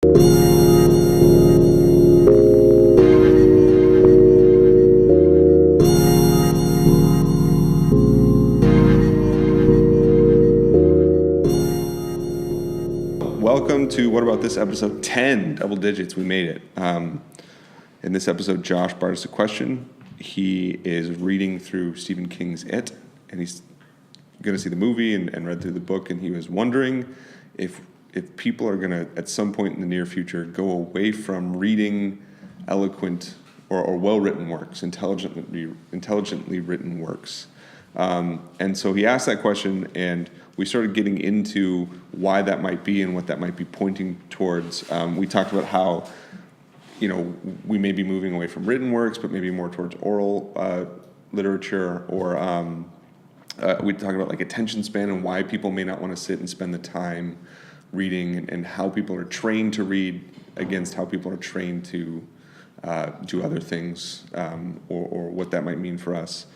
Welcome to What About This episode 10, double digits, we made it. In this episode, Josh brought us a question. He is reading through Stephen King's It, and he's going to see the movie and read through the book, and he was wondering if people are going to, at some point in the near future, go away from reading eloquent or well-written works, intelligently written works. And so he asked that question, and we started getting into why that might be and what that might be pointing towards. We talked about how, we may be moving away from written works, but maybe more towards oral literature, or we talked about like attention span and why people may not want to sit and spend the time reading, and how people are trained to read against how people are trained to do other things, or what that might mean for us.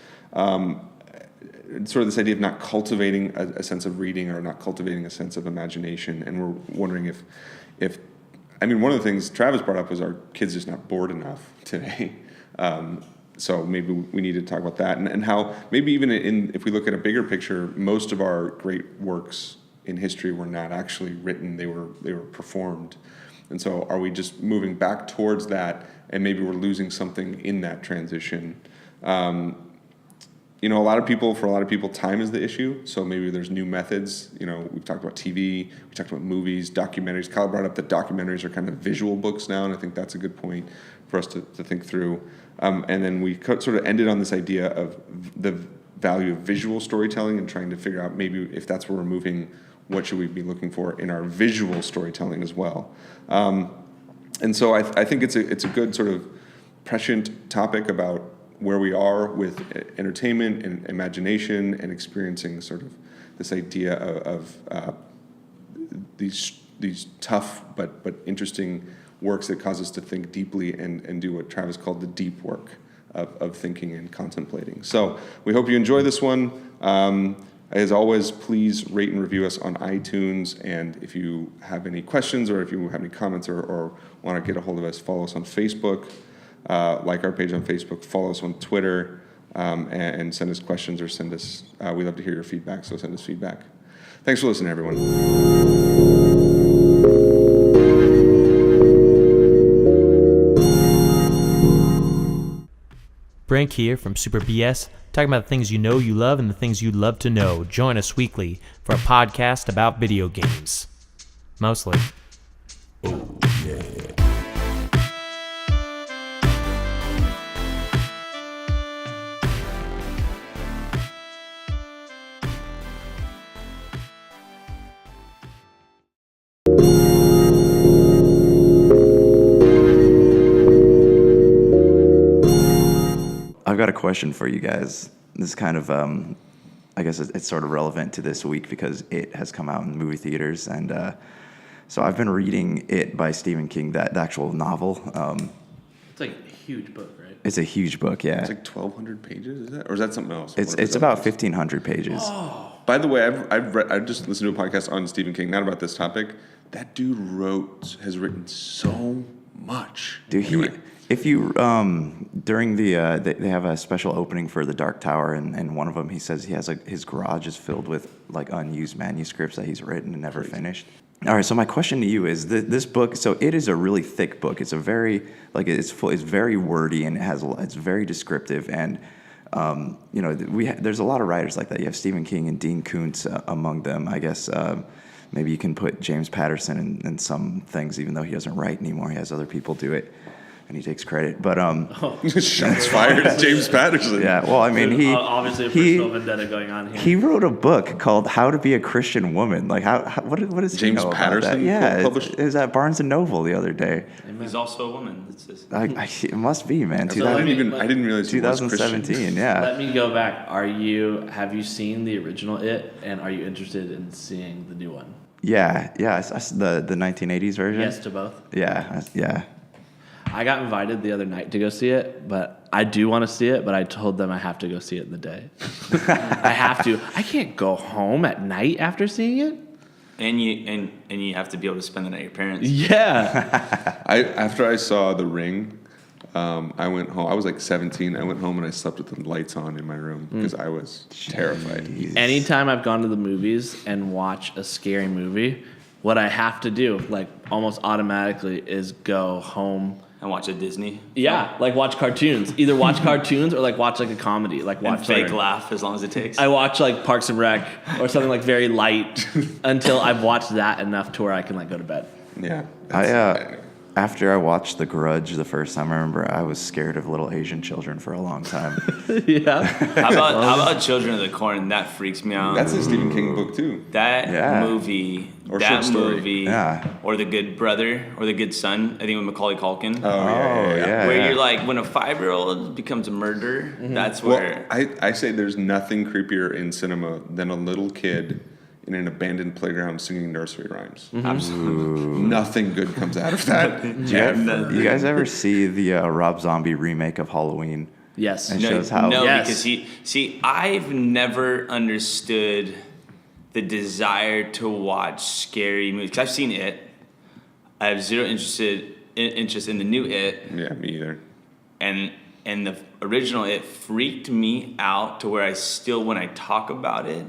Sort of this idea of not cultivating a sense of reading, or not cultivating a sense of imagination. And we're wondering if one of the things Travis brought up was our kids just not bored enough today. So maybe we need to talk about that, and how maybe even if we look at a bigger picture, most of our great works in history were not actually written, they were performed. And so are we just moving back towards that, and maybe we're losing something in that transition? For a lot of people, time is the issue. So maybe there's new methods. We've talked about TV, we talked about movies, documentaries. Kyle brought up that documentaries are kind of visual books now, and I think that's a good point for us to think through. And then we sort of ended on this idea of the value of visual storytelling, and trying to figure out maybe if that's where we're moving, what should we be looking for in our visual storytelling as well. And so I think it's a good sort of prescient topic about where we are with entertainment and imagination, and experiencing sort of this idea of these tough but interesting works that cause us to think deeply and do what Travis called the deep work of thinking and contemplating. So we hope you enjoy this one. As always, please rate and review us on iTunes, and if you have any questions, or if you have any comments, or want to get a hold of us, follow us on Facebook. Like our page on Facebook, follow us on Twitter, and send us questions, or send us, we love to hear your feedback, so send us feedback. Thanks for listening, everyone. Brink here from Super BS, talking about the things you know you love and the things you'd love to know. Join us weekly for a podcast about video games. Mostly. Oh, yeah. I've got a question for you guys. This is kind of, I guess it's sort of relevant to this week because It has come out in movie theaters. And so I've been reading It by Stephen King, the actual novel. It's like a huge book, right? It's a huge book, yeah. It's like 1,200 pages, is that? Or is that something else? It's about 1,500 pages. Oh. By the way, I've just listened to a podcast on Stephen King, not about this topic. That dude has written so much. Dude, anyway. If you, during they have a special opening for The Dark Tower, and one of them, he says he has his garage is filled with like unused manuscripts that he's written and never finished. All right, so my question to you is this book. So it is a really thick book. It's a very it's very wordy, and it's very descriptive, and there's a lot of writers like that. You have Stephen King and Dean Koontz among them. I guess maybe you can put James Patterson in some things, even though he doesn't write anymore. He has other people do it, and he takes credit. But shots fired at James Patterson. Yeah, well, I mean, he obviously a personal vendetta going on here. He wrote a book called "How to Be a Christian Woman." Like, what is James Patterson? Yeah, it was at Barnes and Noble the other day. He's also a woman. It's just... it must be, man. So I didn't realize 2017. Yeah. Let me go back. Have you seen the original It, and are you interested in seeing the new one? Yeah. The 1980s version. Yes to both. Yeah. I got invited the other night to go see it, but I do want to see it, but I told them I have to go see it in the day. I have to. I can't go home at night after seeing it. And you have to be able to spend it at your parents. Yeah. After I saw The Ring, I went home. I was like 17. I went home and I slept with the lights on in my room because I was terrified. Anytime I've gone to the movies and watch a scary movie, what I have to do, like almost automatically, is go home. And watch a Disney. Yeah, like watch cartoons. Either watch cartoons or like watch like a comedy. Like watch And fake like, laugh as long as it takes. I watch like Parks and Rec or something like very light until I've watched that enough to where I can like go to bed. Yeah. After I watched The Grudge the first time, I remember I was scared of little Asian children for a long time. Yeah. how about Children of the Corn? That freaks me out. That's a Stephen King book too. That movie, Or short story. Yeah. or The Good Brother, or The Good Son. I think with Macaulay Culkin. Yeah. Where you're like, when a 5-year-old becomes a murderer, that's Well, where. I say there's nothing creepier in cinema than a little kid in an abandoned playground singing nursery rhymes. Absolutely. Nothing good comes out of that. You guys ever see the Rob Zombie remake of Halloween? Yes. And shows how No, Yes. because I've never understood the desire to watch scary movies. 'Cause I've seen It. I have zero interest in the new It, Yeah, me either. and the original It freaked me out to where I still, when I talk about it,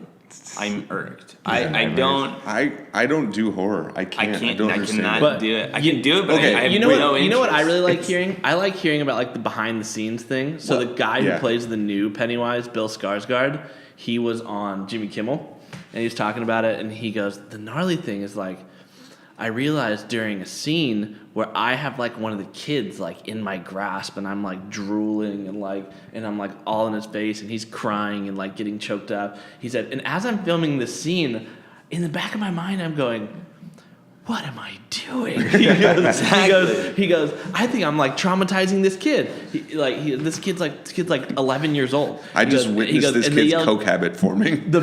I'm irked. I don't. I don't do horror. I can't. I don't understand cannot it. But do it. I can do it, but okay, I have You know no what? You know what I interest. really like hearing? I like hearing about like the behind the scenes thing. So the guy who yeah. plays the new Pennywise, Bill Skarsgård, he was on Jimmy Kimmel, and he was talking about it, and he goes, "The gnarly thing is like, I realized during a scene where I have like one of the kids like in my grasp, and I'm like drooling and I'm like all in his face, and he's crying and like getting choked up." He said, and as I'm filming this scene, in the back of my mind, I'm going, what am I doing? He goes, I think I'm like traumatizing this kid. This kid's like 11 years old. I just He witnessed goes, this and they kid's yelled- coke habit forming. The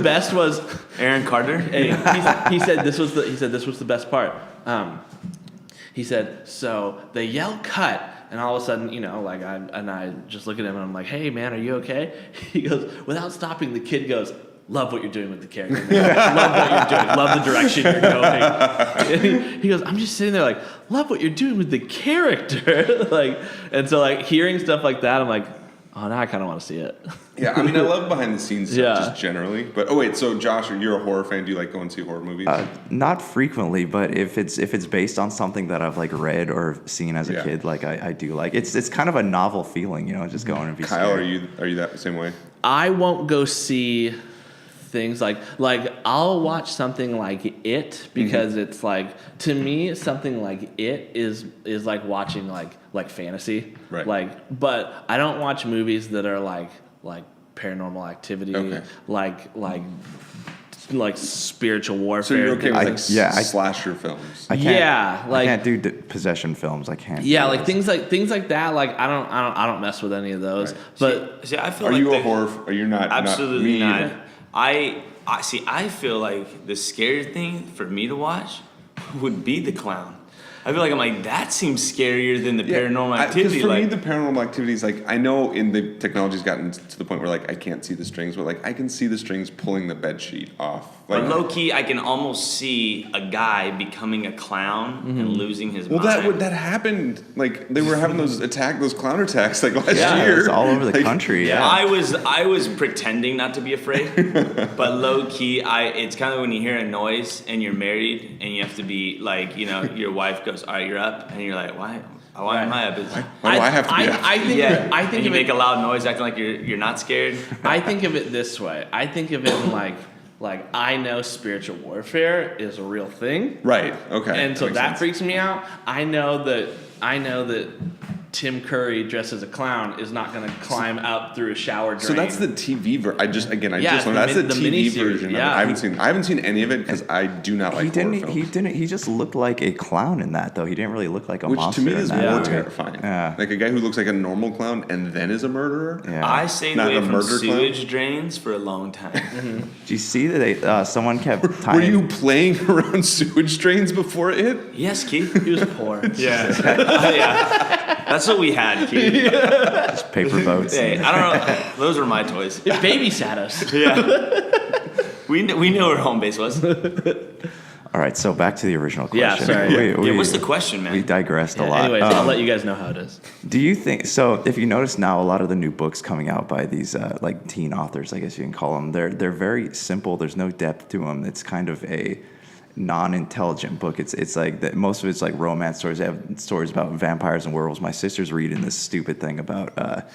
best was, Aaron Carter. he said this was the best part. He said, so they yell cut, and all of a sudden, like I just look at him and I'm like, hey man, are you okay? He goes, without stopping, the kid goes, love what you're doing with the character. Man. Love what you're doing. Love the direction you're going. And he goes, I'm just sitting there like, love what you're doing with the character. And so hearing stuff like that, I'm like, oh, now I kind of want to see it. Yeah, I mean, I love behind the scenes Yeah. stuff just generally. But wait, so Josh, you're a horror fan? Do you like going to see horror movies? Not frequently, but if it's based on something that I've like read or seen as a Yeah. kid, like I do like. It's kind of a novel feeling, just going and be Kyle, scared. are you that same way? I won't go see things like I'll watch something like It because it's like, to me, something like It is like watching like fantasy. Right. But I don't watch movies that are like Paranormal Activity, Okay. like spiritual warfare. So you're okay with I- slasher films? I can't, Yeah, I can't do possession films. I can't. yeah, do like those. things like that. Like I don't mess with any of those. Right. But See, I feel Are like you a the- horror? Are you not? Absolutely me not. either. I see. I feel like the scary thing for me to watch would be the clown. I feel like I'm like, that seems scarier than the Paranormal Activity. Because for me, Like, the paranormal activity is like, I know in the technology's gotten to the point where like I can't see the strings, but like I can see the strings pulling the bed sheet off. Like, but low key, I can almost see a guy becoming a clown and losing his well, mind. that happened. Like they were having those clown attacks like last Yeah, year. it's all over the Like, country. Yeah, Yeah. I was pretending not to be afraid, but low key, it's kind of when you hear a noise and you're married and you have to be like, your wife goes, "All right, you're up," and you're like, "Why? Why am I up?" It's, Why do I have to be? I think yeah, I think and you of it- make a loud noise, acting like you're not scared. I think of it this way. I think of it in like I know spiritual warfare is a real thing. Right. Okay. And so makes that sense. freaks me out. I know that Tim Curry dressed as a clown is not going to climb up through a shower drain. So that's the TV version. I just Yeah, learned it's that's the the TV miniseries, version. yeah. Of it. I haven't seen any of it because I do not like horror films. He just looked like a clown in that though. He didn't really look like a Which monster to me in is that more movie. terrifying. Yeah. Like a guy who looks like a normal clown and then is a murderer. Yeah. I stayed Not away a from murder clown? sewage drains for a long time. Did you see that someone kept tying? Were you playing around sewage drains before it? Yes, Keith. he was poor. Yeah, yeah. That's what we had, Keith. just paper boats? Hey, I don't know. Those were my toys. It babysat us. Yeah. We know where home base was. All right, so back to the original Yeah, question. sorry. Yeah, what's the question, man? We digressed a Yeah, lot. anyways, I'll let you guys know how it is. Do you think so? If you notice now, a lot of the new books coming out by these like teen authors, I guess you can call them, they're very simple. There's no depth to them. It's kind of a non-intelligent book. It's like that. Most of it's like romance stories. They have stories about vampires and werewolves. My sister's reading this stupid thing about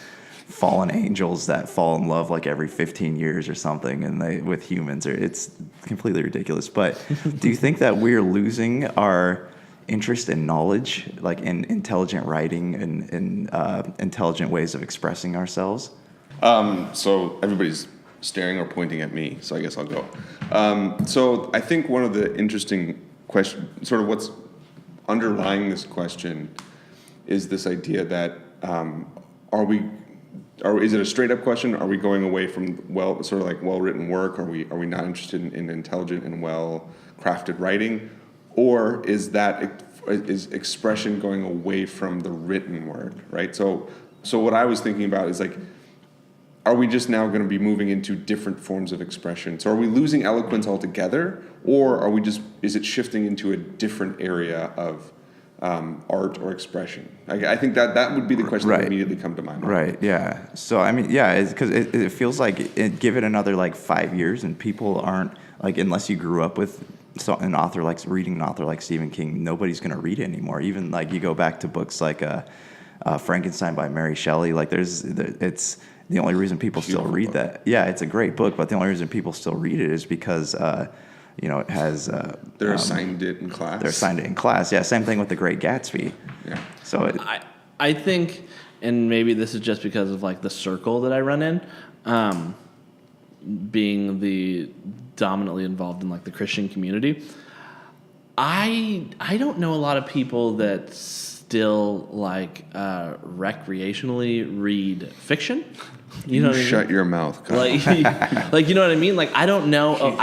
fallen angels that fall in love like every 15 years or something, and they with humans. It's completely ridiculous. But do you think that we're losing our interest in knowledge, like in intelligent writing and intelligent ways of expressing ourselves? So everybody's staring or pointing at me, so I guess I'll go. So I think one of the interesting question, sort of what's underlying this question, is this idea that is it a straight up question? Are we going away from well written work? Are we not interested in intelligent and well crafted writing, or is expression going away from the written word? Right. So what I was thinking about is like, are we just now going to be moving into different forms of expression? So are we losing eloquence altogether, or is it shifting into a different area of art or expression? I think that would be the question that would immediately come to my mind. Right. Yeah. So I mean, yeah, because it feels like give it another like 5 years, and people aren't like, unless you grew up with reading an author like Stephen King, nobody's going to read it anymore. Even like you go back to books like Frankenstein by Mary Shelley. Like it's the only reason people still read that. Yeah, it's a great book, but the only reason people still read it is because it has. They're assigned it in class. They're assigned it in class. Yeah, same thing with The Great Gatsby. Yeah. So I think, and maybe this is just because of like the circle that I run in, being the dominantly involved in like the Christian community. I don't know a lot of people that still like recreationally read fiction. You know what I mean? Shut your mouth, Kyle. Like you know what I mean? Like I don't know.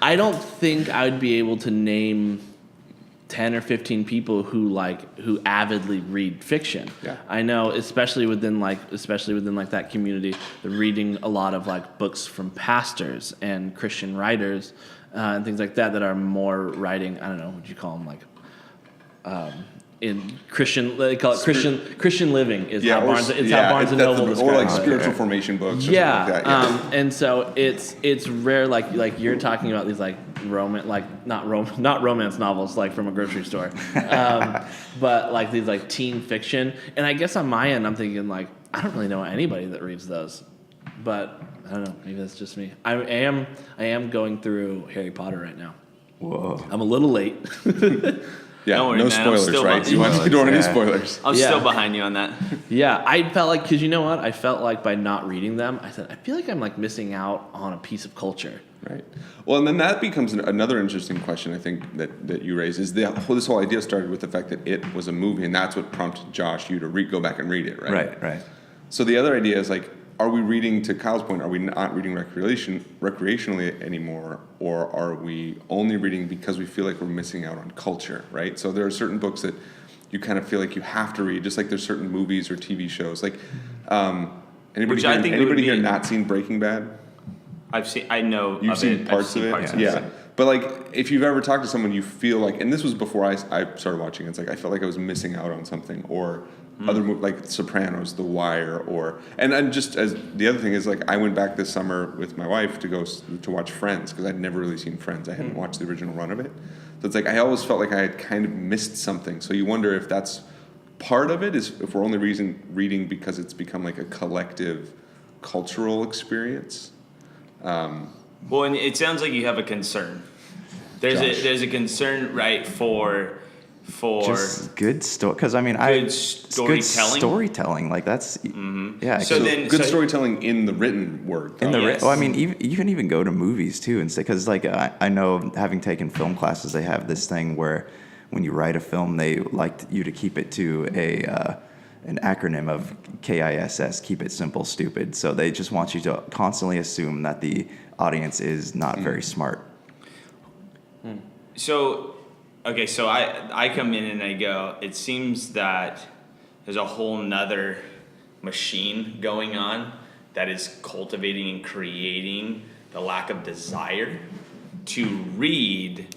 I don't think I would be able to name 10 or 15 people who avidly read fiction. Yeah. I know, especially within that community, they're reading a lot of like books from pastors and Christian writers and things like that are more writing. I don't know, what you call them, like in Christian, they call it Christian living is how Barnes and Noble describes it. Or like spiritual formation books or something like that. Yeah. And so it's rare, like you're talking about these like not romance novels like from a grocery store, but like these like teen fiction. And I guess on my end, I'm thinking like, I don't really know anybody that reads those, but I don't know, maybe that's just me. I am going through Harry Potter right now. Whoa. I'm a little late. Yeah, Don't worry, no man, I'm spoilers, still right? behind You want to do any Yeah. spoilers? I'm Yeah. still behind you on that. Yeah, I felt like, because you know what? I felt like by not reading them, I feel like I'm like missing out on a piece of culture. Right. Well, and then that becomes another interesting question, I think, that you raise, is this whole idea started with the fact that it was a movie, and that's what prompted Josh, you to go back and read it, right? Right. So the other idea is like, are we reading, to Kyle's point, are we not reading recreationally anymore, or are we only reading because we feel like we're missing out on culture, right? So there are certain books that you kind of feel like you have to read, just like there's certain movies or TV shows. Like, anybody here not seen Breaking Bad? I know. You've seen parts of it? Yeah. But like, if you've ever talked to someone, you feel like, and this was before I started watching, it's like I felt like I was missing out on something, or other movies like Sopranos, The Wire, and just as the other thing is like, I went back this summer with my wife to watch Friends, because I'd never really seen Friends. I hadn't watched the original run of it. So it's like, I always felt like I had kind of missed something. So you wonder if that's part of it, is if we're only reading because it's become like a collective cultural experience. Well, and it sounds like you have a concern. There's a concern, right, for Just good story, because I mean, good storytelling. Storytelling, like that's yeah. So Good storytelling in the written word. Yes. Well, I mean, you can even go to movies too and say, because like I know, having taken film classes, they have this thing where when you write a film, they like you to keep it to an acronym of KISS, keep it simple, stupid. So they just want you to constantly assume that the audience is not very smart. So, okay, so I come in and I go, it seems that there's a whole nother machine going on that is cultivating and creating the lack of desire to read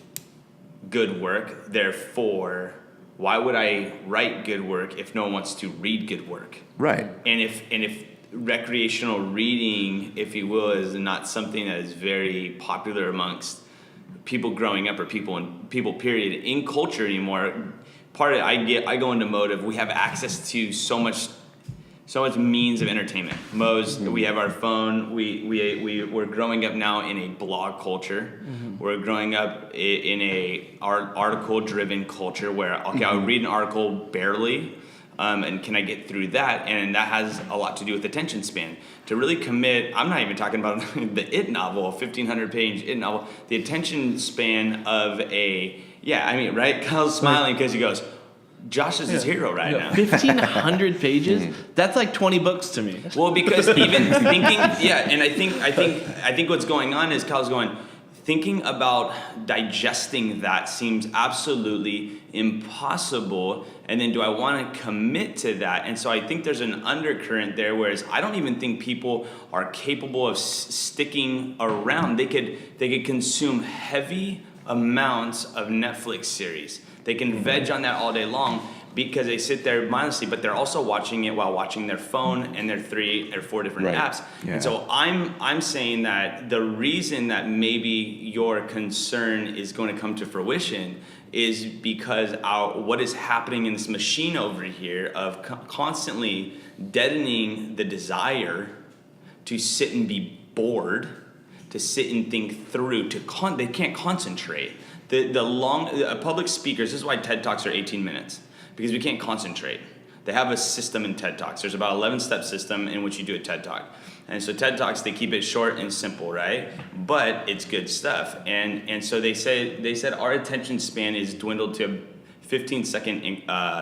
good work. Therefore, why would I write good work if no one wants to read good work? Right. And if recreational reading, if you will, is not something that is very popular amongst people growing up or people period in culture anymore, part of it, I go into mode of we have access to so much means of entertainment. We have our phone. We're growing up now in a blog culture. Mm-hmm. We're growing up in a article-driven culture where I'll read an article barely, and can I get through that? And that has a lot to do with attention span. To really commit, I'm not even talking about the IT novel, a 1,500-page IT novel. The attention span of right? Kyle's smiling because he goes, Josh is his hero right now. 1,500 pages? That's like 20 books to me. Well, because even thinking, and I think what's going on is Kyle's going, thinking about digesting that seems absolutely impossible. And then do I want to commit to that? And so I think there's an undercurrent there, whereas I don't even think people are capable of sticking around. They could consume heavy amounts of Netflix series. They can veg on that all day long because they sit there mindlessly, but they're also watching it while watching their phone and their 3 or 4 different apps. Yeah. And so I'm saying that the reason that maybe your concern is going to come to fruition is because what is happening in this machine over here of constantly deadening the desire to sit and be bored, to sit and think through, they can't concentrate. The public speakers, this is why TED Talks are 18 minutes, because we can't concentrate. They have a system in TED Talks. There's about 11-step system in which you do a TED Talk. And so TED Talks, they keep it short and simple, right? But it's good stuff. And so they said our attention span is dwindled to 15-second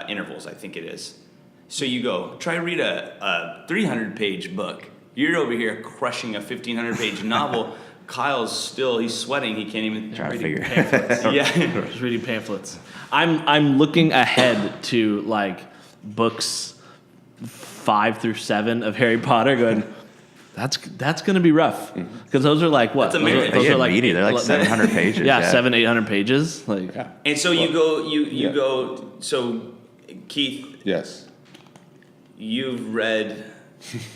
intervals, I think it is. So you go, try to read a 300-page book. You're over here crushing a 1,500-page novel. Kyle's he's sweating. He can't even try to figure pamphlets. Yeah, just reading pamphlets. I'm looking ahead to like books 5 through 7 of Harry Potter. Going, that's going to be rough because those are like what? That's amazing. Those are like meaty. They're like 700 pages. Yeah, 700-800 pages. Like, yeah. And so you go. So Keith, yes, you've read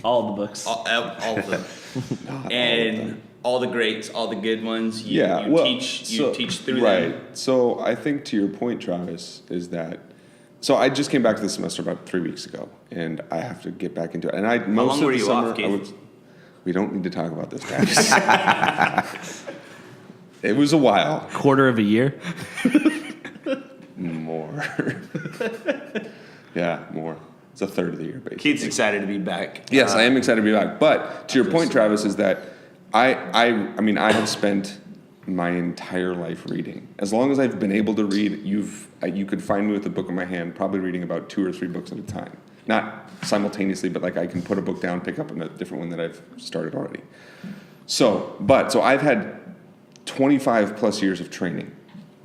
all the books, all of them, and all the greats, all the good ones. You teach through them. Right. So I think to your point, Travis, is that. So I just came back to the semester about 3 weeks ago, and I have to get back into it. And How long were you off, Keith? We don't need to talk about this, Travis. It was a while. Quarter of a year? More. Yeah, more. It's a third of the year, basically. Keith's excited to be back. Yes, I am excited to be back. But to your point, Travis, is that I mean, I have spent my entire life reading. As long as I've been able to read, you could find me with a book in my hand, probably reading about 2 or 3 books at a time. Not simultaneously, but like I can put a book down, pick up a different one that I've started already. So I've had 25 plus years of training.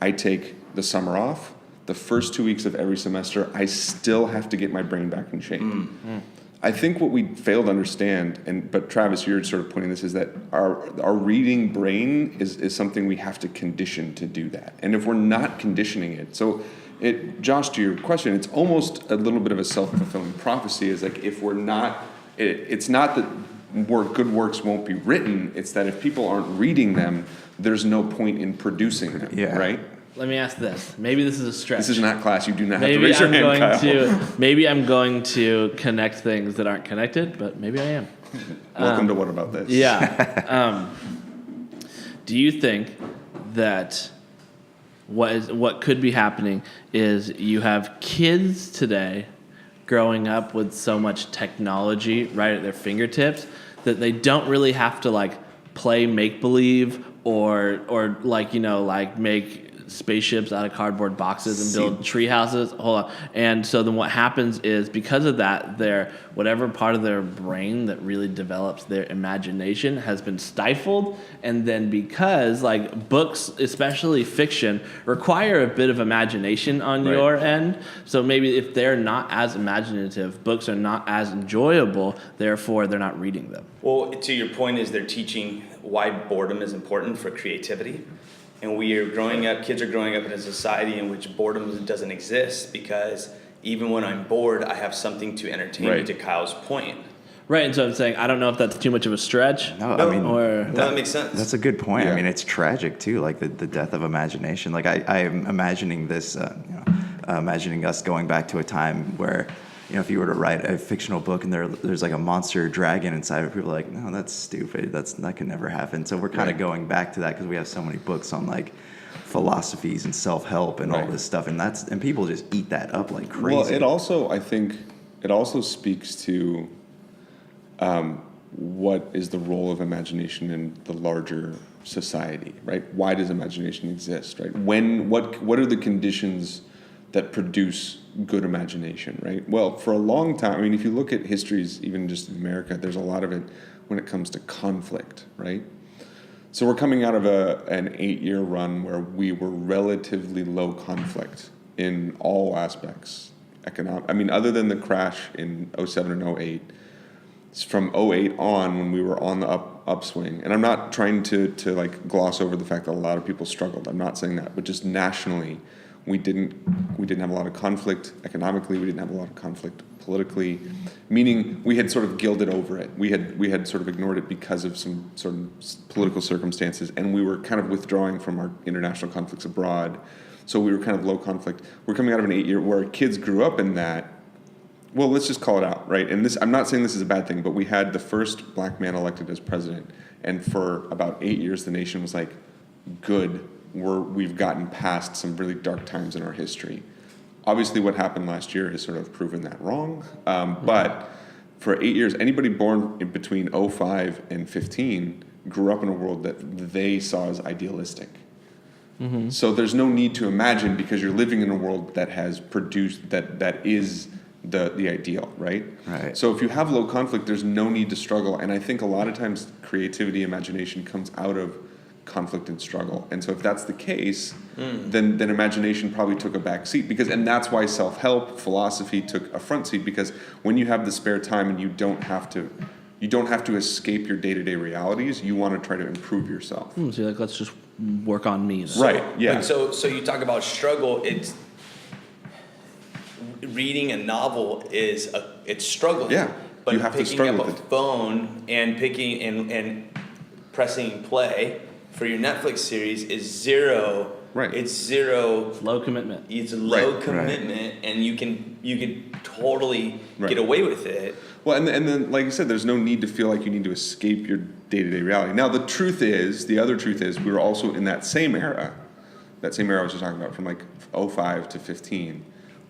I take the summer off. The first 2 weeks of every semester, I still have to get my brain back in shape. I think what we fail to understand, but Travis, you're sort of pointing this, is that our reading brain is something we have to condition to do that. And if we're not conditioning it, Josh, to your question, it's almost a little bit of a self-fulfilling prophecy. Is like if we're not, it's not that good works won't be written. It's that if people aren't reading them, there's no point in producing them. Yeah. Right. Let me ask this. Maybe this is a stretch. This is not class. You do not have to raise your hand, Kyle. Maybe I'm going to connect things that aren't connected, but maybe I am. Welcome to What About This? Yeah. Do you think that what could be happening is you have kids today growing up with so much technology right at their fingertips that they don't really have to like play make-believe or make spaceships out of cardboard boxes and build tree houses. Hold on. And so then what happens is because of that, whatever part of their brain that really develops their imagination has been stifled. And then because like books, especially fiction, require a bit of imagination on your end. So maybe if they're not as imaginative, books are not as enjoyable, therefore they're not reading them. Well, to your point is they're teaching why boredom is important for creativity. And kids are growing up in a society in which boredom doesn't exist, because even when I'm bored, I have something to entertain me, to Kyle's point. Right, and so I'm saying I don't know if that's too much of a stretch. No, I mean, that makes sense. That's a good point. Yeah. I mean, it's tragic too, like the death of imagination. Like I am imagining this, imagining us going back to a time where, if you were to write a fictional book and there's like a monster dragon inside of it, people are like, no, that's stupid. That can never happen. So we're kind of going back to that because we have so many books on like philosophies and self-help and all this stuff, and people just eat that up like crazy. Well, I think it also speaks to what is the role of imagination in the larger society, right? Why does imagination exist, right? What are the conditions that produce good imagination, right? Well, for a long time, I mean, if you look at histories, even just in America, there's a lot of it when it comes to conflict, right? So we're coming out of an 8-year run where we were relatively low conflict in all aspects. Other than the crash in 07 and 08, it's from 08 on when we were on the upswing. And I'm not trying to like gloss over the fact that a lot of people struggled. I'm not saying that, but just nationally, we didn't have a lot of conflict economically. We didn't have a lot of conflict politically, meaning we had sort of gilded over it. We had sort of ignored it because of some sort of political circumstances, and we were kind of withdrawing from our international conflicts abroad. So we were kind of low conflict. We're coming out of an 8-year where kids grew up in that. Well, let's just call it out, right? And I'm not saying this is a bad thing, but we had the first black man elected as president, and for about 8 years, the nation was like, good. We've gotten past some really dark times in our history. Obviously, what happened last year has sort of proven that wrong. But for 8 years, anybody born in between 05 and 15 grew up in a world that they saw as idealistic. Mm-hmm. So there's no need to imagine, because you're living in a world that has produced that is the ideal, right? Right. So if you have low conflict, there's no need to struggle. And I think a lot of times creativity, imagination comes out of conflict and struggle. And so if that's the case, then imagination probably took a back seat, and that's why self-help philosophy took a front seat, because when you have the spare time and you don't have to escape your day-to-day realities, you want to try to improve yourself. So you're like, let's just work on me then. Right. Yeah. Like, so you talk about struggle. It's reading a novel it's struggling. Yeah. But you have to picking struggle up a with it. phone and picking and pressing play for your Netflix series is zero. Right. It's zero. Low commitment. It's low Right. commitment, and you can totally Right. get away with it. Well, and then, like you said, there's no need to feel like you need to escape your day-to-day reality. Now, the other truth is, we were also in that same era I was just talking about, from like 05 to 15,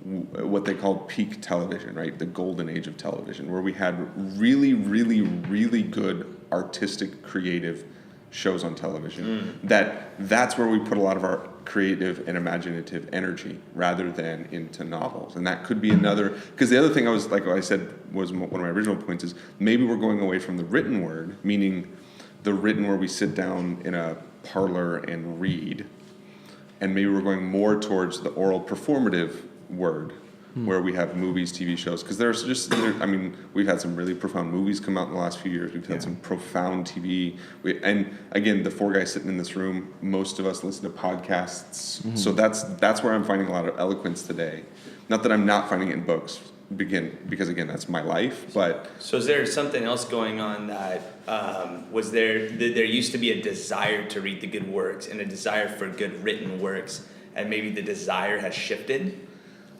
what they called peak television, right? The golden age of television, where we had really, really, really good artistic, creative shows on television. That's where we put a lot of our creative and imaginative energy, rather than into novels. And that could be another, because the other thing I said was one of my original points is, maybe we're going away from the written word, meaning the written where we sit down in a parlor and read, and maybe we're going more towards the oral performative word, where we have movies, TV shows, because we've had some really profound movies come out in the last few years. We've had some profound TV. And again, the four guys sitting in this room, most of us listen to podcasts. Mm-hmm. So that's where I'm finding a lot of eloquence today. Not that I'm not finding it in books, because again, that's my life. But So is there something else going on that was there? There used to be a desire to read the good works and a desire for good written works, and maybe the desire has shifted.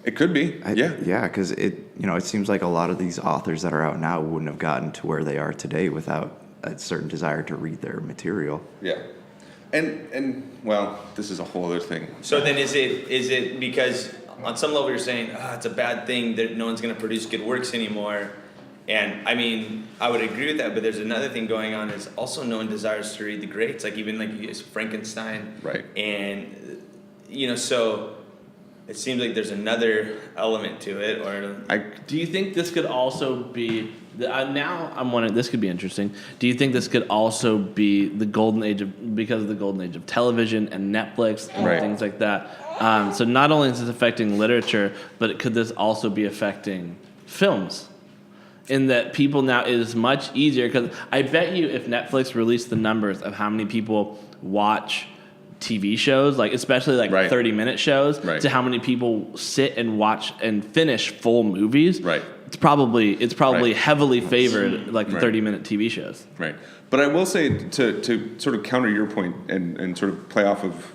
it could be, Yeah, because it seems like a lot of these authors that are out now wouldn't have gotten to where they are today without a certain desire to read their material. Yeah. And well, this is a whole other thing. So then is it because on some level you're saying it's a bad thing that no one's going to produce good works anymore? And I mean, I would agree with that, but there's another thing going on is also no one desires to read the greats, like even like Frankenstein. Right. And, so it seems like there's another element to it. Do you think this could also be, now I'm wondering, this could be interesting. Do you think this could also be the golden age because of the golden age of television and Netflix and Right. things like that? So not only is this affecting literature, but could this also be affecting films? in that people now, it is much easier, because I bet you if Netflix released the numbers of how many people watch TV shows, like especially like Right. 30-minute shows, Right. to how many people sit and watch and finish full movies, Right. it's probably Right. heavily favored like the Right. 30-minute TV shows. Right. But I will say, to sort of counter your point and sort of play off of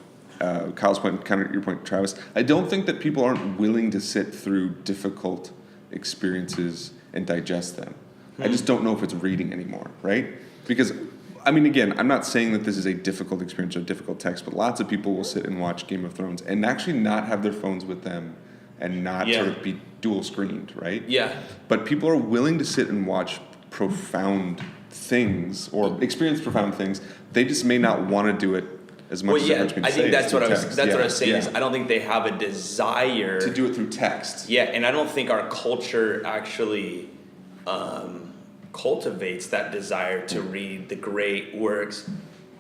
Kyle's point, counter your point, Travis, I don't think that people aren't willing to sit through difficult experiences and digest them. I just don't know if it's reading anymore, right? Because, I mean, again, I'm not saying that this is a difficult experience or difficult text, but lots of people will sit and watch Game of Thrones and actually not have their phones with them and not Yeah. sort of be dual screened, right? Yeah. But people are willing to sit and watch profound things or experience profound things. They just may not want to do it as much Well, as yeah, everyone's going I to think say. that's It's what I through was. text. That's what I Yeah, was saying. yeah. Is I don't think they have a desire To do it through text. Yeah, and I don't think our culture actually cultivates that desire to read the great works,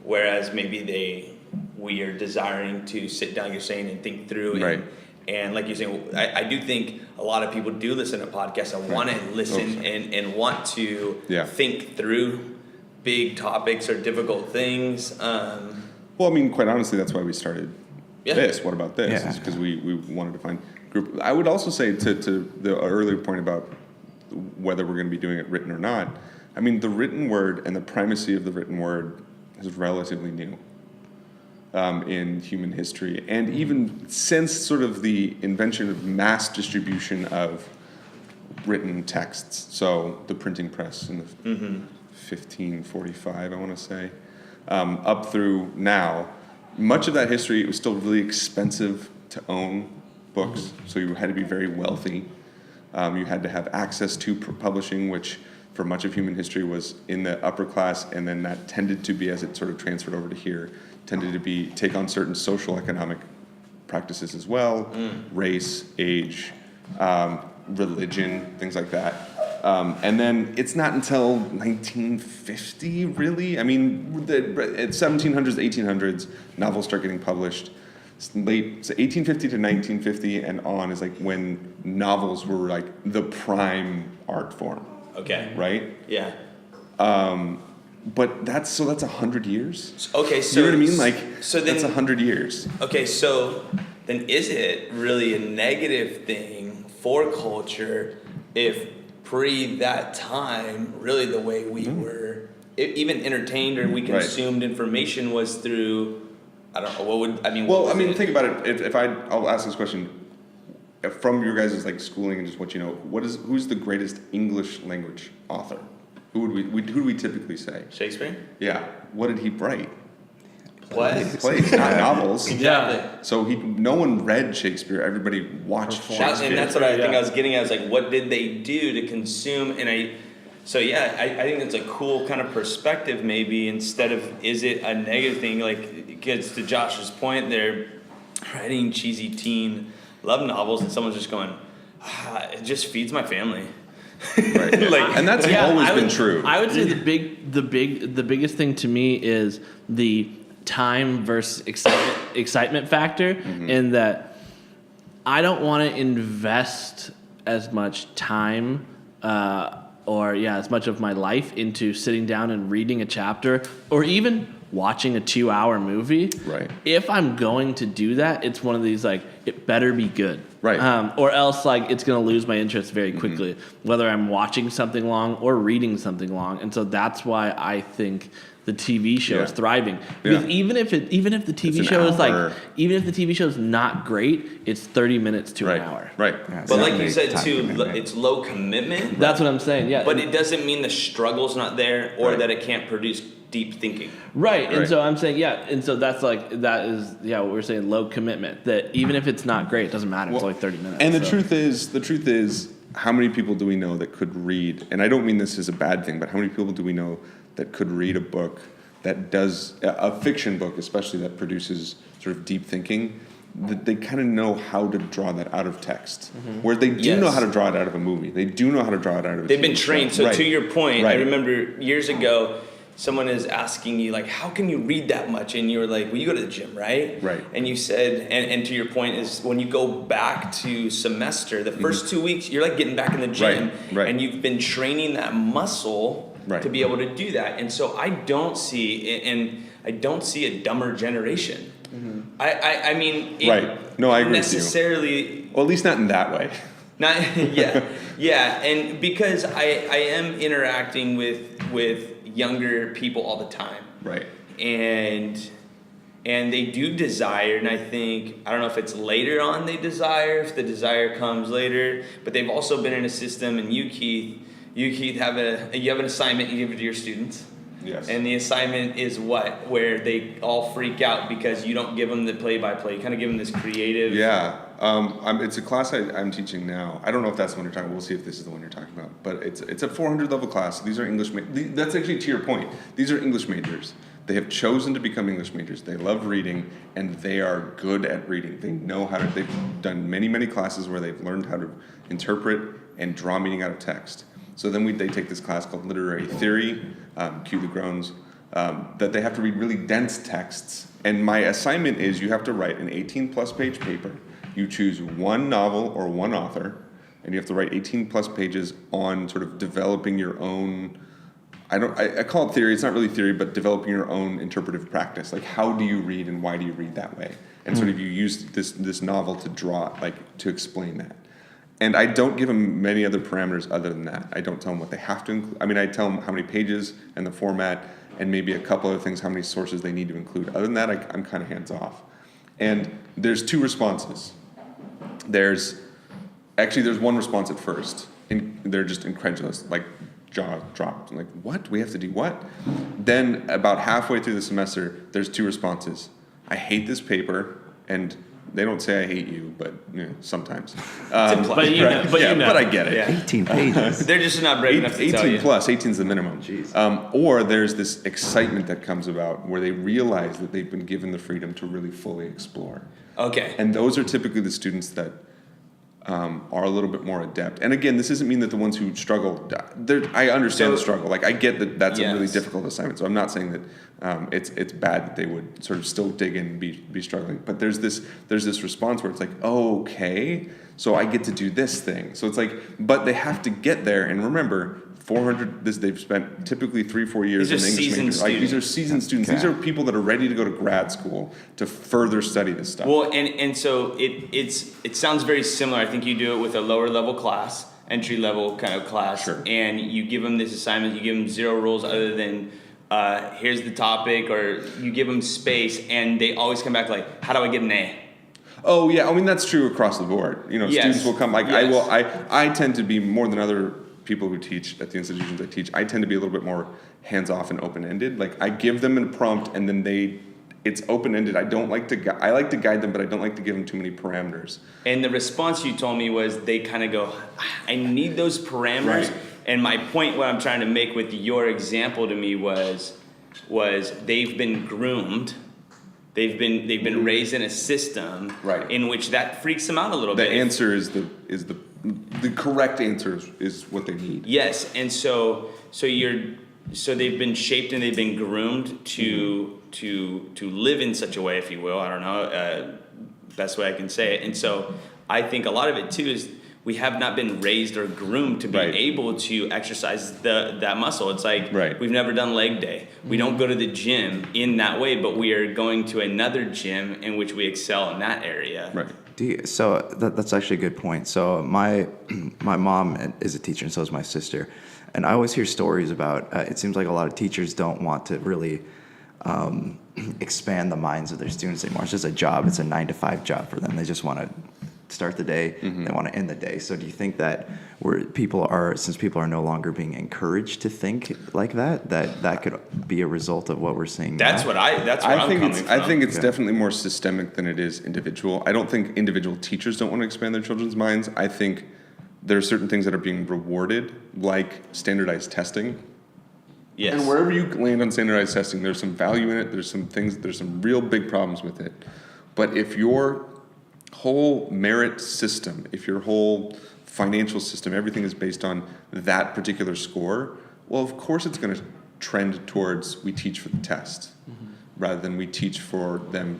whereas maybe we are desiring to sit down, you're saying, and think through. Right. And like you're saying, I do think a lot of people do listen to podcasts and want to listen and want to Yeah. think through big topics or difficult things. Well, I mean, quite honestly, that's why we started Yeah. this. What about this? Yeah. Is because we wanted to find group. I would also say to the earlier point about whether we're going to be doing it written or not. I mean, the written word and the primacy of the written word is relatively new in human history, and even since sort of the invention of mass distribution of written texts. So the printing press in the 1545, I want to say, up through now. Much of that history, it was still really expensive to own books, so you had to be very wealthy. You had to have access to publishing, which for much of human history was in the upper class, and then that tended to be, as it sort of transferred over to here, tended to be take on certain social economic practices as well, race, age, religion, things like that. And then it's not until 1950, really. I mean, at 1700s, 1800s, novels start getting published. It's late, so 1850 to 1950 and on is like when novels were like the prime art form, Okay. right? Yeah. But that's 100 years. Okay. So You know what I mean? Like, so then that's 100 years. Okay, so then is it really a negative thing for culture if pre that time, really the way we were even entertained or we Right. consumed information was through, I don't know, what would, I mean, Well, what I was mean, it? think about it. I'll ask this question from your guys' like schooling and just what you know. Who's the greatest English language author? Who do we typically say? Shakespeare? Yeah. What did he write? What? Plays, not novels. Exactly. So no one read Shakespeare. Everybody watched Shakespeare. And that's what I think I was getting at. I was like, what did they do to consume? So yeah, I think that's a cool kind of perspective maybe, instead of is it a negative thing? Like, it gets to Josh's point, they're writing cheesy teen love novels and someone's just going, it just feeds my family. Right. Like, and that's always been true. I would say the biggest thing to me is the time versus excitement factor, in that I don't want to invest as much time as much of my life into sitting down and reading a chapter or even watching a 2-hour movie. Right. If I'm going to do that, it's one of these like, it better be good. Right. Or else like it's going to lose my interest very quickly, whether I'm watching something long or reading something long. And so that's why I think the TV show is thriving. Because Yeah. even if the TV an show is hour. like, even if the TV show is not great, it's 30 minutes to an hour. Right. Yeah, it's but not like a you big said time too, commitment. it's low commitment. That's what I'm saying. Yeah. But it doesn't mean the struggle's not there or Right. that it can't produce deep thinking. Right. And Right. so I'm saying, and so that is what we're saying, low commitment. That even if it's not great, it doesn't matter. It's Well, only 30 minutes. And the so. truth is, how many people do we know that could read? And I don't mean this as a bad thing, but how many people do we know that could read a book that does a fiction book, especially that produces sort of deep thinking? That they kind of know how to draw that out of text, where they do Yes. know how to draw it out of a movie. They do know how to draw it out of. They've been trained. So Right. to your point, I Right. remember years ago, someone is asking you like, how can you read that much? And you're like, well, you go to the gym, right? Right. And you said, and to your point is when you go back to semester, the first 2 weeks, you're like getting back in the gym, Right. and you've been training that muscle Right. to be able to do that. And so I don't see a dumber generation. I mean, Right. No, I agree with you. necessarily. Well, at least not in that way. Not yeah, and because I am interacting with younger people all the time, Right. and they do desire, and I don't know if it's later on they desire, if the desire comes later, but they've also been in a system, and you Keith you have an assignment you give it to your students. Yes. And the assignment is what? Where they all freak out because you don't give them the play-by-play. You kind of give them this creative. Yeah. It's a class I'm teaching now. I don't know if that's the one you're talking about. We'll see if this is the one you're talking about. But it's a 400 level class. These are English. That's actually to your point. These are English majors. They have chosen to become English majors. They love reading, and they are good at reading. They know how to. They've done many classes where they've learned how to interpret and draw meaning out of text. So then they take this class called Literary Theory, cue the groans, that they have to read really dense texts. And my assignment is you have to write an 18-plus page paper. You choose one novel or one author, and you have to write 18-plus pages on sort of developing your own, I call it theory, it's not really theory, but developing your own interpretive practice. Like, how do you read and why do you read that way? And sort of you use this novel to draw, like, to explain that. And I don't give them many other parameters other than that. I don't tell them what they have to include. I mean, I tell them how many pages and the format and maybe a couple other things, how many sources they need to include. Other than that, I'm kind of hands off. And there's two responses. There's one response at first. And they're just incredulous, like jaw dropped. I'm like, what? We have to do what? Then about halfway through the semester, there's two responses. I hate this paper, and they don't say I hate you, but sometimes. But you know. But I get it. Yeah. 18 pages. They're just not brave enough to tell 18 you. plus, 18 is the minimum. Jeez. Or there's this excitement that comes about where they realize that they've been given the freedom to really fully explore. Okay. And those are typically the students that are a little bit more adept. And again, this doesn't mean that the ones who struggle, I understand the struggle. Like, I get that that's a really difficult assignment. So I'm not saying that it's bad that they would sort of still dig in and be struggling. But there's this response where it's like, oh, okay, so I get to do this thing. So it's like, but they have to get there. And remember, 400, they've spent typically 3-4 years in These are English seasoned major. Like, these are students. seasoned students. Okay. These are people that are ready to go to grad school to further study this stuff. Well, and so it sounds very similar. I think you do it with a lower level class, entry level kind of class, Sure. and you give them this assignment. You give them 0 rules other than here's the topic, or you give them space, and they always come back like, how do I get an A? Oh yeah, I mean that's true across the board. Yes. Students will come. Like Yes. I tend to be more than other people who teach at the institutions I teach. I tend to be a little bit more hands off and open ended. Like, I give them a prompt and then it's open ended. I like to guide them, but I don't like to give them too many parameters. And the response you told me was they kind of go, I need those parameters. Right. And my point, what I'm trying to make with your example to me was they've been groomed. They've been raised in a system Right. in which that freaks them out a little The bit. answer is the correct answer is what they need. Yes, and so they've been shaped and they've been groomed to live in such a way, if you will. I don't know, best way I can say it. And so I think a lot of it too is we have not been raised or groomed to be Right. able to exercise that muscle. It's like Right. we've never done leg day. We don't go to the gym in that way, but we are going to another gym in which we excel in that area. Right. So that's actually a good point. So my mom is a teacher, and so is my sister. And I always hear stories about, it seems like a lot of teachers don't want to really expand the minds of their students anymore. It's just a job. It's a 9-to-5 job for them. They just want to start the day. They want to end the day. So do you think that since people are no longer being encouraged to think like that could be a result of what we're seeing That's now? where I'm coming from. I think it's definitely more systemic than it is individual. I don't think individual teachers don't want to expand their children's minds. I think there are certain things that are being rewarded, like standardized testing. Yes. And wherever you land on standardized testing, there's some value in it. There's some real big problems with it. But if your whole merit system, if your whole financial system, everything is based on that particular score, well, of course it's going to trend towards we teach for the test rather than we teach for them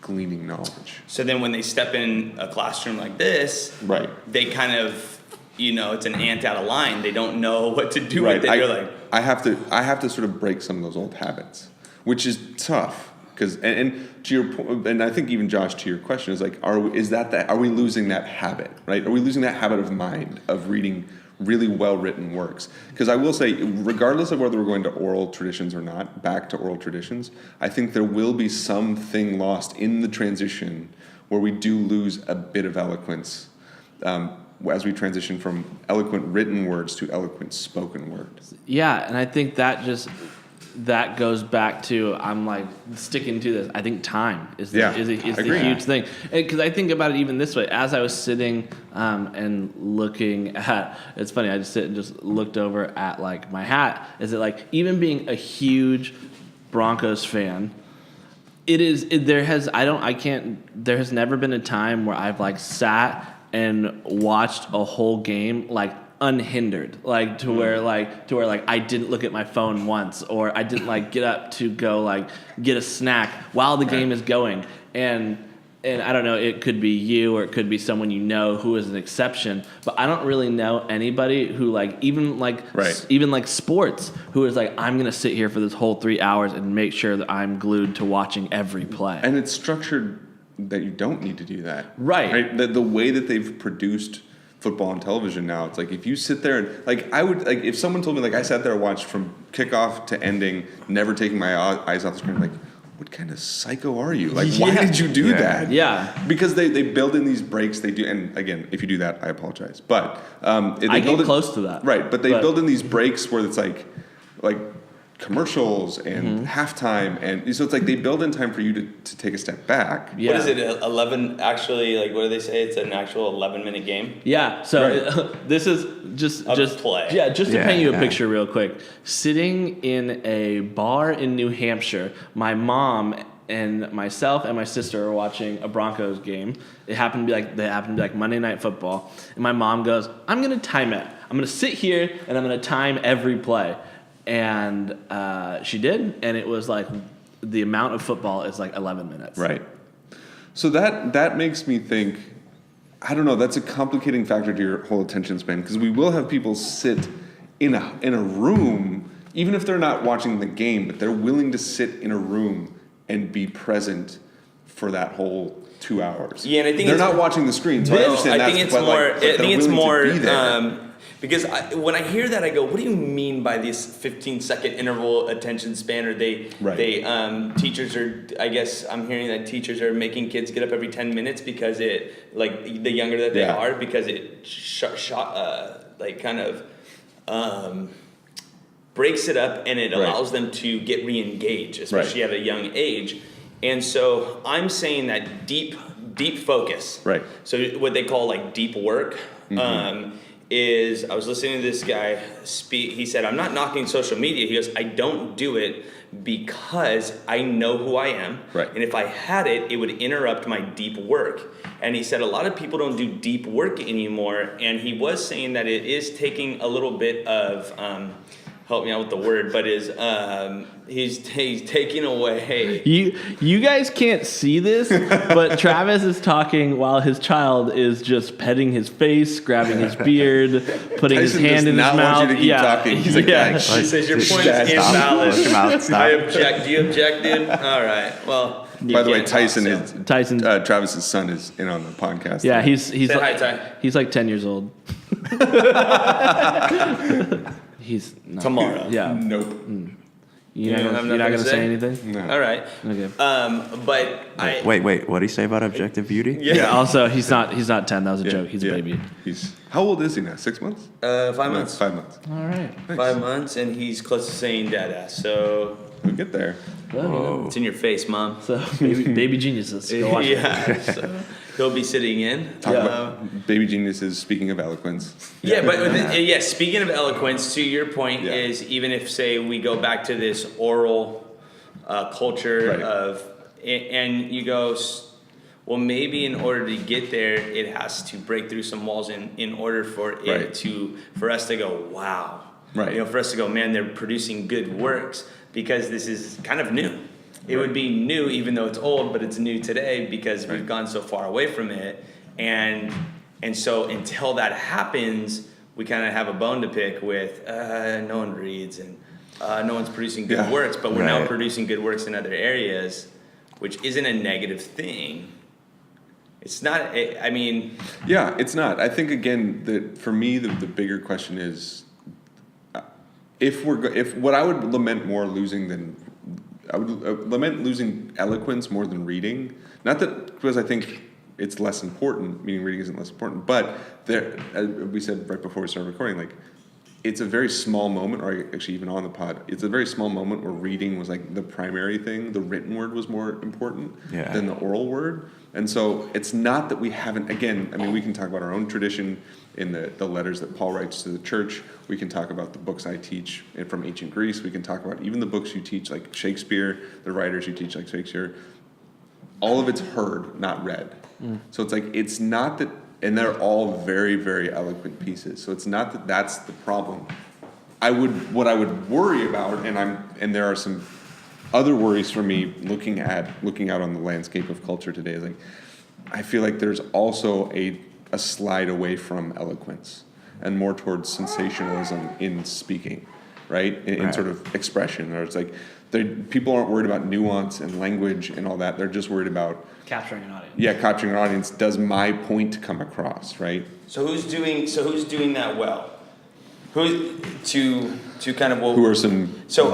gleaning knowledge. So then when they step in a classroom like this, Right. they kind of, it's an ant out of line. They don't know what to do with it. You're like, I have to sort of break some of those old habits, which is tough because and to your point, and I think even Josh, to your question is like, are we losing that habit, right? Are we losing that habit of mind of reading really well written works? Because I will say, regardless of whether we're going to oral traditions or not, back to oral traditions, I think there will be something lost in the transition where we do lose a bit of eloquence. As we transition from eloquent written words to eloquent spoken words. Yeah, and I think that goes back to, I'm like sticking to this. I think time is the huge thing. Because I think about it even this way. As I was sitting and looking at, it's funny, I just sit and just looked over at like my hat. Is it like, even being a huge Broncos fan, there has never been a time where I've like sat and watched a whole game like unhindered, like to where I didn't look at my phone once, or I didn't like get up to go like get a snack while the game is going. And I don't know, it could be you or it could be someone you know who is an exception, but I don't really know anybody who like even like sports who is like, I'm gonna sit here for this whole 3 hours and make sure that I'm glued to watching every play. And it's structured that you don't need to do that. Right. The way that they've produced football on television now, it's like if you sit there and like I would like if someone told me like I sat there and watched from kickoff to ending, never taking my eyes off the screen, like what kind of psycho are you? Like why did you do that? Yeah. Because they build in these breaks. They do, and again, if you do that, I apologize. But I get close to that. Right, but they build in these breaks where it's like commercials and halftime, and so it's like they build in time for you to take a step back. What is it, 11, actually, like what do they say? It's an actual 11-minute game? Yeah, so this is just play. Yeah, just to paint you a picture real quick. Sitting in a bar in New Hampshire, my mom and myself and my sister are watching a Broncos game. They happened to be like Monday Night Football, and my mom goes, "I'm going to time it. I'm going to sit here and I'm going to time every play." And she did, and it was like the amount of football is like 11 minutes. Right. So that makes me think, I don't know, that's a complicating factor to your whole attention span, because we will have people sit in a room, even if they're not watching the game, but they're willing to sit in a room and be present for that whole 2 hours. Yeah, and I think they're not watching the screen, so I understand that. I think it's more because when I hear that, I go, what do you mean by this 15-second interval attention span? Or teachers are, I guess I'm hearing that teachers are making kids get up every 10 minutes because it, like the younger that they are, because it breaks it up and it allows them to get re-engaged, especially at a young age. And so I'm saying that deep focus. Right. So what they call like deep work. Is I was listening to this guy speak. He said, I'm not knocking social media. He goes, I don't do it because I know who I am. Right. And if I had it, it would interrupt my deep work. And he said a lot of people don't do deep work anymore. And he was saying that it is taking a little bit of, help me out with the word, but he's taking away. You guys can't see this, but Travis is talking while his child is just petting his face, grabbing his beard, putting his hand in his mouth. Want you to keep talking. He's like, He says your point is invalid. I object. Do you object, dude? All right. Well. By the way, Tyson Travis's son is in on the podcast. Yeah, he's Say like, hi, Ty. he's like 10 years old. He's not. Tomorrow. Yeah. Nope. You're not gonna say anything? No. All right. Okay. But Wait, what did he say about objective beauty? Yeah. Also, he's not 10. That was a joke. He's a baby. How old is he now? 6 months? 5 months. 5 months. All right. Nice. 5 months, and he's close to saying dada. So We'll get there. Whoa. it's in your face, Mom. So baby geniuses. Go watch it. Yeah. So he'll be sitting in. Talk about baby geniuses. Speaking of eloquence. Yeah, but speaking of eloquence, to your point is even if, say, we go back to this oral culture of, and you go, well, maybe in order to get there, it has to break through some walls in order for it for us to go, wow. Right. You know, for us to go, man, they're producing good works because this is kind of new. It would be new even though it's old, but it's new today because we've gone so far away from it. And so until that happens, we kind of have a bone to pick with no one reads and no one's producing good works, but we're now producing good works in other areas, which isn't a negative thing. It's not, I mean... Yeah, it's not. I think, again, that for me, the bigger question is, if what I would lament more losing than... I would lament losing eloquence more than reading. Not that, because I think it's less important, meaning reading isn't less important, but there, as we said right before we started recording, like, it's a very small moment, or actually even on the pod, it's a very small moment where reading was like the primary thing. The written word was more important than the oral word. And so it's not that we haven't, again, I mean, we can talk about our own tradition in the letters that Paul writes to the church. We can talk about the books I teach from ancient Greece. We can talk about even the books you teach, like Shakespeare, the writers you teach, like Shakespeare. All of it's heard, not read. So it's like, it's not that, and they're all very, very eloquent pieces. So it's not that that's the problem. What I would worry about, and there are some other worries for me looking out on the landscape of culture today, is like, I feel like there's also a slide away from eloquence and more towards sensationalism in speaking, right? In sort of expression. Or it's like, people aren't worried about nuance and language and all that. They're just worried about Capturing an audience. Yeah, capturing an audience. Does my point come across, right? So who's doing that well? Who kind of Who are some? So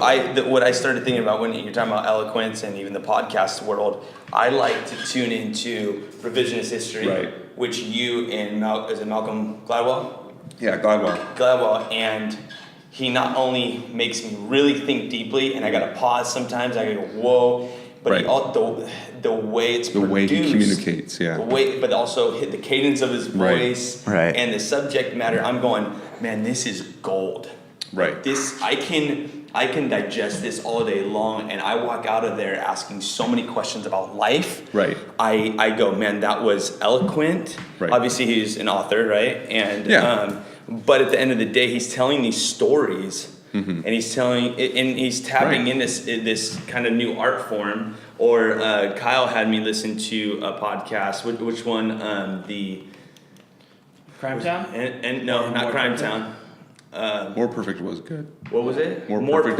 what I started thinking about when you're talking about eloquence and even the podcast world, I like to tune into revisionist history, Right. which you and is it Malcolm Gladwell? Yeah, Gladwell. And he not only makes me really think deeply, and I gotta pause sometimes. I go whoa, but Right. the way it's The produced, way he communicates, yeah. the way, but also hit the cadence of his voice, Right. and the subject matter. I'm going, man, this is gold. Right. This I can digest this all day long, and I walk out of there asking so many questions about life. Right. I go, man, that was eloquent. Right. Obviously, he's an author, right? And but at the end of the day, he's telling these stories, and he's tapping in this kind of new art form. Or Kyle had me listen to a podcast. Which one? The Crime Town? And no, not Crime Town. More Perfect was good. What was it? More Perfect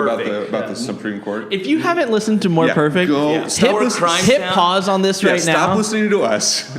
about the Supreme Court. If you haven't listened to More Yeah, Perfect, go- stop hit pause on this right Stop now. listening to us.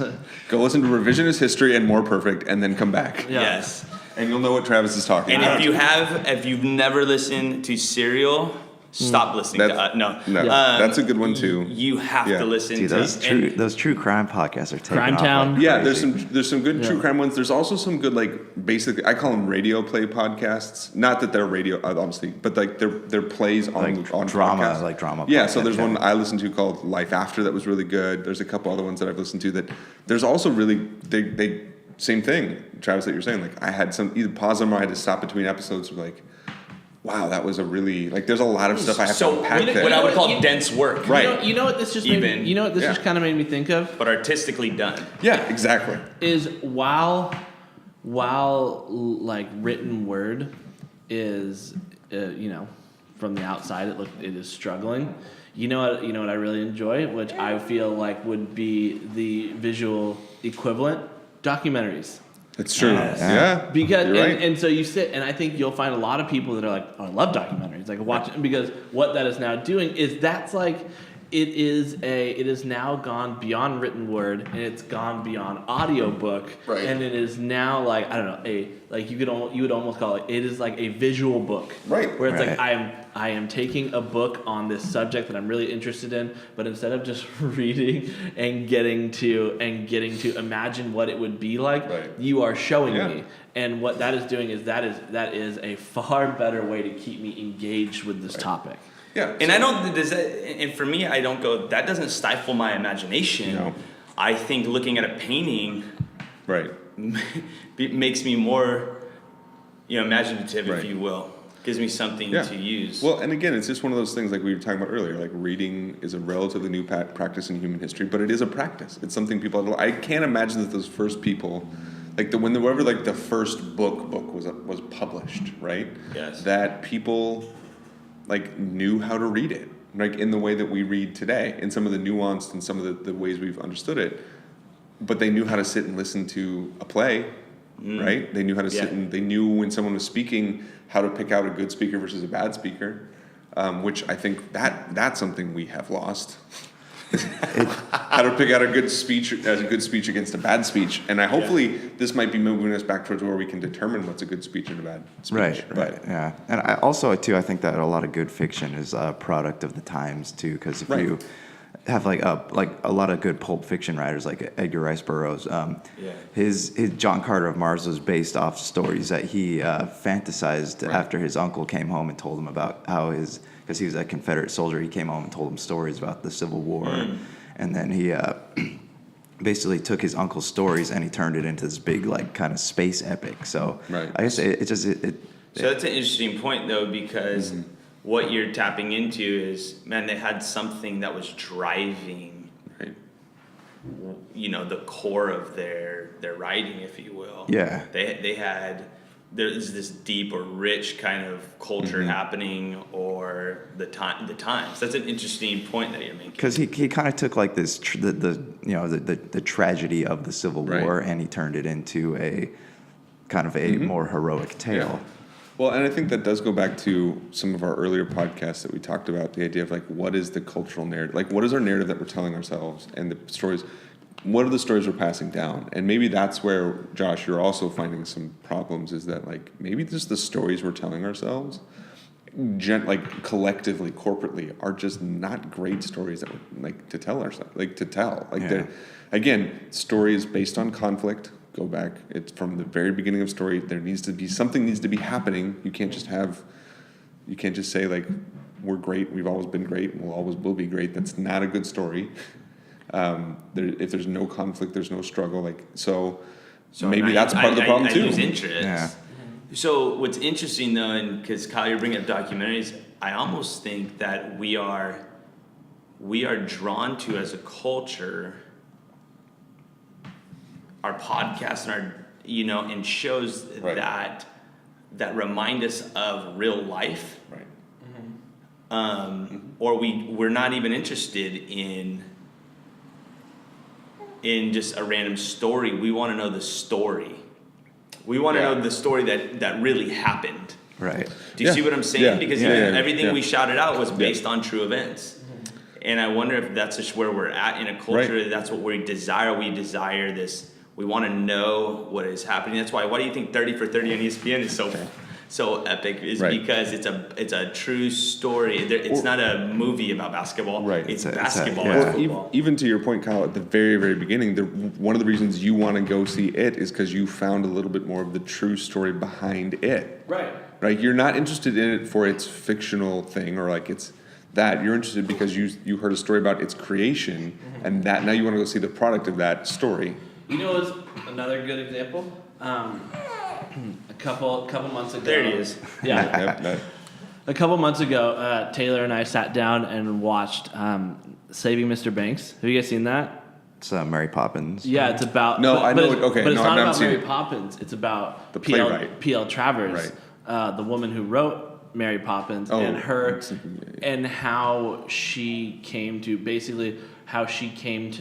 Go listen to Revisionist History and More Perfect, and then come back. Yeah. Yes. And you'll know what Travis is talking And about. if you've never listened to Serial, stop listening to us. No, that's a good one too. You have Yeah. to listen Dude, to those true crime podcasts are taking Crime off Town. like Yeah, crazy. there's some good true crime ones. There's also some good, like, basically I call them radio play podcasts. Not that they're radio, obviously, but like they're plays on drama, podcasts. like drama Yeah, so podcasts, there's one I listened to called Life After that was really good. There's a couple other ones that I've listened to that. There's also really they same thing, Travis, that you're saying. Like, I had some either pause them or I had to stop between episodes. Like, wow, that was a really, like, there's a lot of stuff I have to unpack there. what I would call dense work, Right. You know what this just just kind of made me think of but artistically done. Yeah, exactly. is while like written word is from the outside it is struggling. You know what I really enjoy, which I feel like would be the visual equivalent, documentaries. It's true. Yeah. Because you're right. and so you sit, and I think you'll find a lot of people that are like, oh, I love documentaries, like watch it, because what that is now doing is that's like it is now gone beyond written word, and it's gone beyond audiobook, Right. and it is now like, I don't know, you would almost call it is like a visual book, Right. where it's Right. like I am taking a book on this subject that I'm really interested in, but instead of just reading and getting to imagine what it would be like, Right. you are showing Yeah. me. And what that is doing is that is a far better way to keep me engaged with this topic. Yeah. And and for me, I don't go, that doesn't stifle my imagination. No. I think looking at a painting Right. makes me more, imaginative, Right. if you will. Gives me something Yeah. to use. Well, and again, it's just one of those things like we were talking about earlier. Like, reading is a relatively new practice in human history, but it is a practice. It's something people. I can't imagine that those first people whenever like the first book was published, right? Yes. That people like knew how to read it, like in the way that we read today, in some of the nuanced and some of the ways we've understood it. But they knew how to sit and listen to a play, right? They knew how to sit and they knew when someone was speaking how to pick out a good speaker versus a bad speaker, which I think that's something we have lost. How to pick out a good speech against a bad speech, and hopefully this might be moving us back towards where we can determine what's a good speech and a bad speech. Right, yeah. And I also too, I think that a lot of good fiction is a product of the times too, because if you have like a lot of good pulp fiction writers like Edgar Rice Burroughs, his John Carter of Mars was based off stories that he fantasized after his uncle came home and told him about how because he was a Confederate soldier, he came home and told him stories about the Civil War, and then he basically took his uncle's stories and he turned it into this big like kind of space epic. So I guess it just. So that's an interesting point though, because what you're tapping into is, man, they had something that was driving, the core of their writing, if you will. Yeah. They had. There's this deep or rich kind of culture happening, or the times. That's an interesting point that you're making. Because he kind of took like this the tragedy of the Civil War and he turned it into a kind of a more heroic tale. Yeah. Well, and I think that does go back to some of our earlier podcasts that we talked about, the idea of like what is the cultural narrative, like what is our narrative that we're telling ourselves, and the stories. What are the stories we're passing down? And maybe that's where, Josh, you're also finding some problems, is that like maybe just the stories we're telling ourselves, like collectively, corporately, are just not great stories that we like to tell ourselves, again, stories based on conflict. Go back. It's from the very beginning of story. There needs to be something needs to be happening. You can't just say like we're great. We've always been great. We'll always will be great. That's not a good story. If there's no conflict, there's no struggle. So maybe that's part of the problem too. I lose interest. Yeah. So what's interesting though, and because Kyle, you're bringing up documentaries, I almost think that we are drawn to, as a culture, our podcasts and our and shows that remind us of real life, right? Or we're not even interested in just a random story. We want to know the story. We want to know the story that really happened. Right. Do you see what I'm saying? Yeah. Because everything we shouted out was based on true events. And I wonder if that's just where we're at in a culture. That's what we desire. We desire this. We want to know what is happening. That's why do you think 30 for 30 on ESPN is so epic? Is because it's a true story. It's not a movie about basketball. Right. It's basketball. Well, even to your point, Kyle, at the very, very beginning, one of the reasons you want to go see it is because you found a little bit more of the true story behind it. Right. Right. You're not interested in it for its fictional thing or like it's that. You're interested because you heard a story about its creation, and that now you want to go see the product of that story. You know what's another good example? A couple months ago. There it is. Yeah. A couple months ago, Taylor and I sat down and watched Saving Mr. Banks. Have you guys seen that? It's Mary Poppins. Yeah, it's about. No, I know. But it's no, not I've about Mary seen it. Poppins. It's about The playwright. P.L. Travers, the woman who wrote Mary Poppins, and her, and how she came to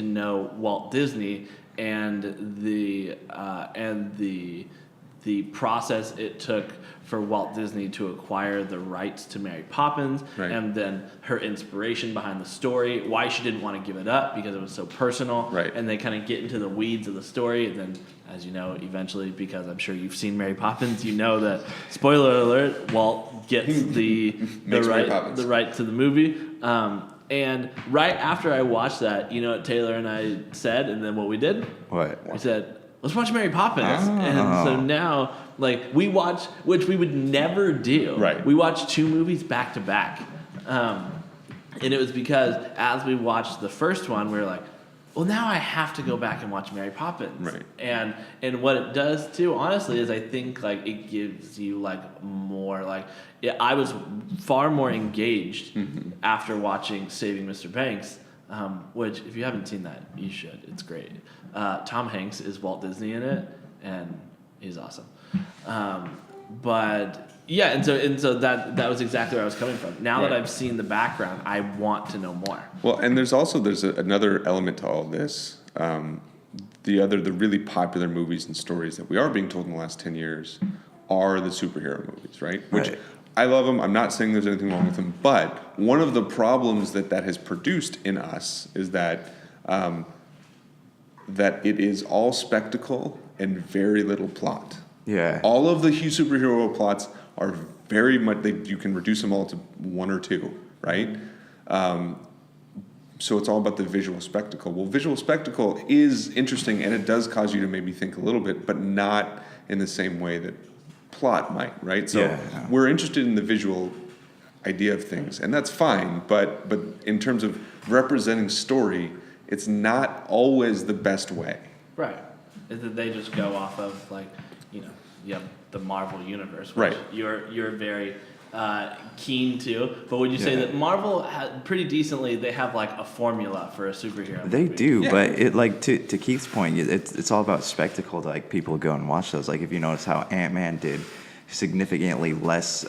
know Walt Disney and the process it took for Walt Disney to acquire the rights to Mary Poppins, and then her inspiration behind the story, why she didn't want to give it up because it was so personal, and they kind of get into the weeds of the story, and then, as you know, eventually, because I'm sure you've seen Mary Poppins, you know that, spoiler alert, Walt gets the right to the movie. And right after I watched that, you know what Taylor and I said, and then what we did? What? We said, let's watch Mary Poppins. And so now, like, we watch, which we would never do. Right. We watched 2 movies back to back. And it was because as we watched the first one, we were like, well, now I have to go back and watch Mary Poppins. Right. And what it does too, honestly, is I think like it gives you like more like I was far more engaged after watching Saving Mr. Banks, which if you haven't seen that, you should. It's great. Tom Hanks is Walt Disney in it. and he's awesome. But yeah, and so that was exactly where I was coming from. Now that Right. I've seen the background, I want to know more. Well, and there's another element to all of this. The really popular movies and stories that we are being told in the last 10 years are the superhero movies, right? Which Right. I love them. I'm not saying there's anything wrong with them, but one of the problems that has produced in us is that that it is all spectacle and very little plot. Yeah. All of the superhero plots are very much, you can reduce them all to one or two, right? So it's all about the visual spectacle. Well, visual spectacle is interesting, and it does cause you to maybe think a little bit, but not in the same way that plot might, right? So Yeah. we're interested in the visual idea of things, and that's fine, but in terms of representing story, it's not always the best way. Right. Is that they just go off of you have the Marvel universe, which Right. you're very keen to. But would you say Yeah. that Marvel pretty decently they have like a formula for a superhero? They movie? do, Yeah. but it like to Keith's point, it's all about spectacle to like people go and watch those. Like if you notice how Ant-Man did significantly less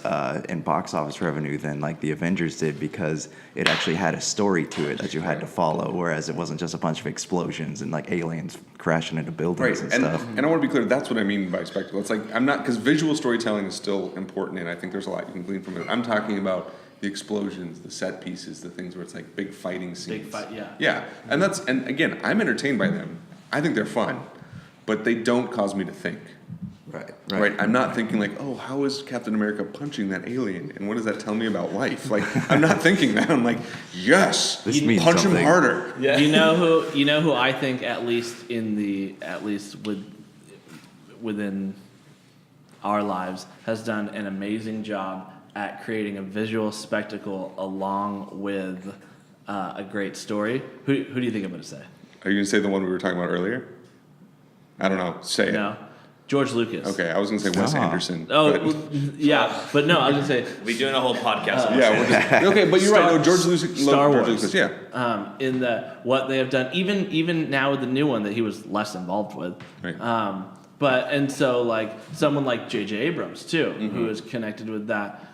in box office revenue than like the Avengers did because it actually had a story to it that you had to follow, whereas it wasn't just a bunch of explosions and like aliens crashing into buildings and stuff. And I want to be clear, that's what I mean by spectacle. It's like, I'm not, because visual storytelling is still important, and I think there's a lot you can glean from it. I'm talking about the explosions, the set pieces, the things where it's like big fighting scenes. Big fight, yeah. Yeah, and again, I'm entertained by them. I think they're fun, but they don't cause me to think. Right. I'm not thinking like, oh, how is Captain America punching that alien, and what does that tell me about life? Like, I'm not thinking that. I'm like, yes, This means punch him something. harder. Yeah. You know who I think at least within our lives has done an amazing job at creating a visual spectacle along with a great story. Who do you think I'm going to say? Are you gonna say the one we were talking about earlier? I don't know. Say it. No, George Lucas. Okay, I was gonna say Wes Ah. Anderson. Oh, but- yeah, but no, I was going to say We're doing a whole podcast. on yeah, this. we're just, okay, but you're right. No, George Lucas. Star George Wars. Lucas, yeah. in what they have done, even now with the new one that he was less involved with. Right. And so like someone like J.J. Abrams too, who is connected with that.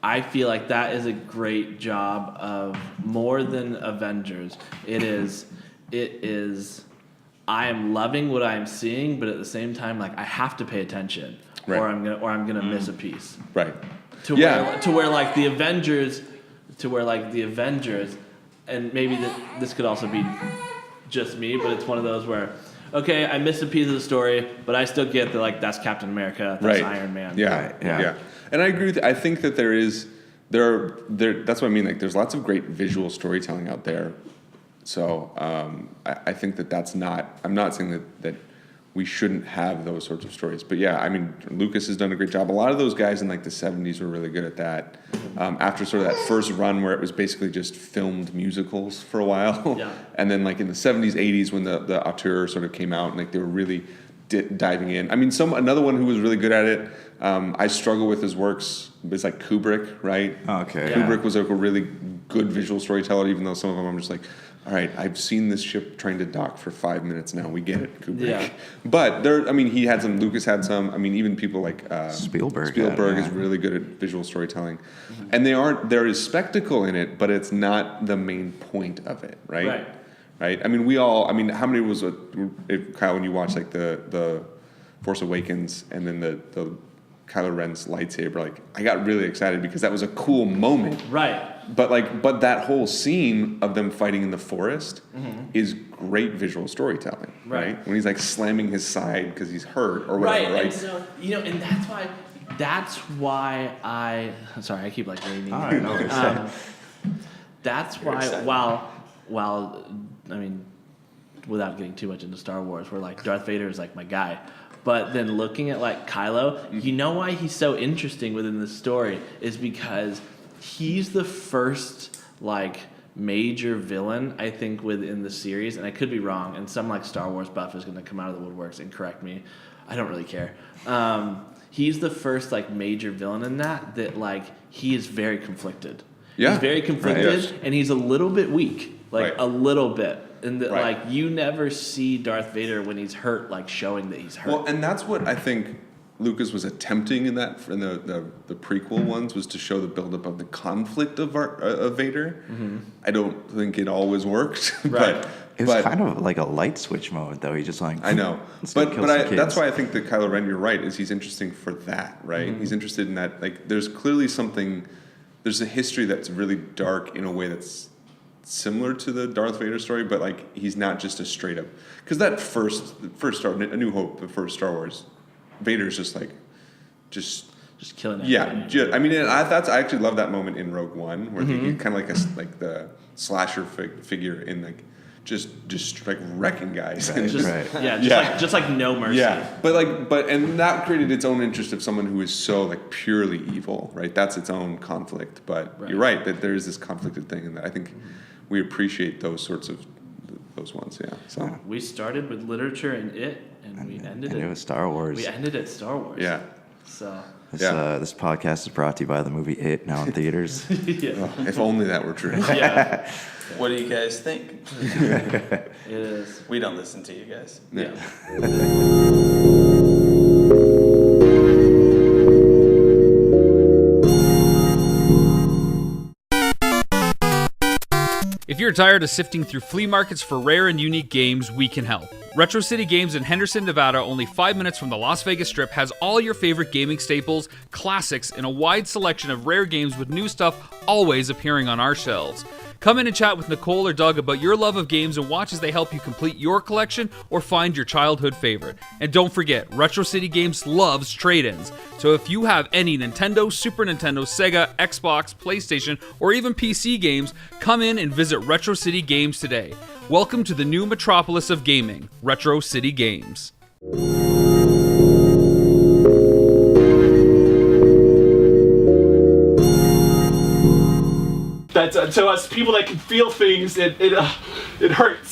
I feel like that is a great job of more than Avengers. It is. I am loving what I am seeing, but at the same time, like I have to pay attention, Right. or I'm gonna miss a piece. Right. To Yeah. where like the Avengers, and maybe this could also be just me, but it's one of those where, okay, I missed a piece of the story, but I still get that like that's Captain America, that's Right. Iron Man. Yeah. Right, yeah. And I agree with. I think that there are. That's what I mean. Like, there's lots of great visual storytelling out there. So I think that's not. I'm not saying that we shouldn't have those sorts of stories. But yeah, I mean, Lucas has done a great job. A lot of those guys in like the 70s were really good at that. After sort of that first run where it was basically just filmed musicals for a while. Yeah. And then like in the 70s, 80s when the auteur sort of came out and like they were really diving in. I mean, another one who was really good at it, I struggle with his works, is like Kubrick, right? Okay. Yeah. Kubrick was like a really good visual storyteller, even though some of them I'm just like, all right, I've seen this ship trying to dock for 5 minutes now. We get it, Kubrick. Yeah. But he had some, Lucas had some. I mean, even people like Spielberg Spielberg had, is yeah. really good at visual storytelling. And there is spectacle in it, but it's not the main point of it, right? Right? I mean, how many was Kyle, when you watch like the Force Awakens and then the Kylo Ren's lightsaber, like I got really excited because that was a cool moment. Right. But that whole scene of them fighting in the forest is great visual storytelling, right? Right. When he's like slamming his side because he's hurt or whatever, right? And so and that's why I keep like leaning. All right, no worries. That's why excited. while I mean, without getting too much into Star Wars, where like Darth Vader is like my guy. But then looking at like Kylo, you know why he's so interesting within the story is because he's the first like major villain I think within the series, and I could be wrong, and some like Star Wars buff is going to come out of the woodworks and correct me. I don't really care. He's the first like major villain in that like he is very conflicted. Yeah. He's very conflicted, Right, yes. and he's a little bit weak, like Right. a little bit. And that, Right. like, you never see Darth Vader when he's hurt, like, showing that he's hurt. Well, and that's what I think Lucas was attempting in that in the prequel ones, was to show the buildup of the conflict of Vader. I don't think it always worked, Right. It was kind of like a light switch moment, though. He just like I know, let's go kill some that's kids. why I think that Kylo Ren, you're right, is he's interesting for that, right? He's interested in that. Like, there's clearly something. There's a history that's really dark in a way that's similar to the Darth Vader story, but like he's not just a straight up. Because that first A New Hope, the first Star Wars, Vader's just just killing yeah. everybody. I mean, I actually love that moment in Rogue One where they get kind of like the slasher figure in like just like wrecking guys. And just- Right. Yeah, just like no mercy. yeah, but and that created its own interest of someone who is so like purely evil, right? That's its own conflict. But Right. you're right that there is this conflicted thing, and I think we appreciate those sorts of those ones. Yeah. So We started with literature and we ended And it was Star Wars. We ended at Star Wars. yeah. So This podcast is brought to you by the movie It, now in theaters. yeah, If only that were true. yeah, What do you guys think? it is. We don't listen to you guys. Yeah. If you're tired of sifting through flea markets for rare and unique games, we can help. Retro City Games in Henderson, Nevada, only 5 minutes from the Las Vegas Strip, has all your favorite gaming staples, classics, and a wide selection of rare games with new stuff always appearing on our shelves. Come in and chat with Nicole or Doug about your love of games and watch as they help you complete your collection or find your childhood favorite. And don't forget, Retro City Games loves trade-ins. So if you have any Nintendo, Super Nintendo, Sega, Xbox, PlayStation, or even PC games, come in and visit Retro City Games today. Welcome to the new metropolis of gaming, Retro City Games. That to us people that can feel things, it hurts.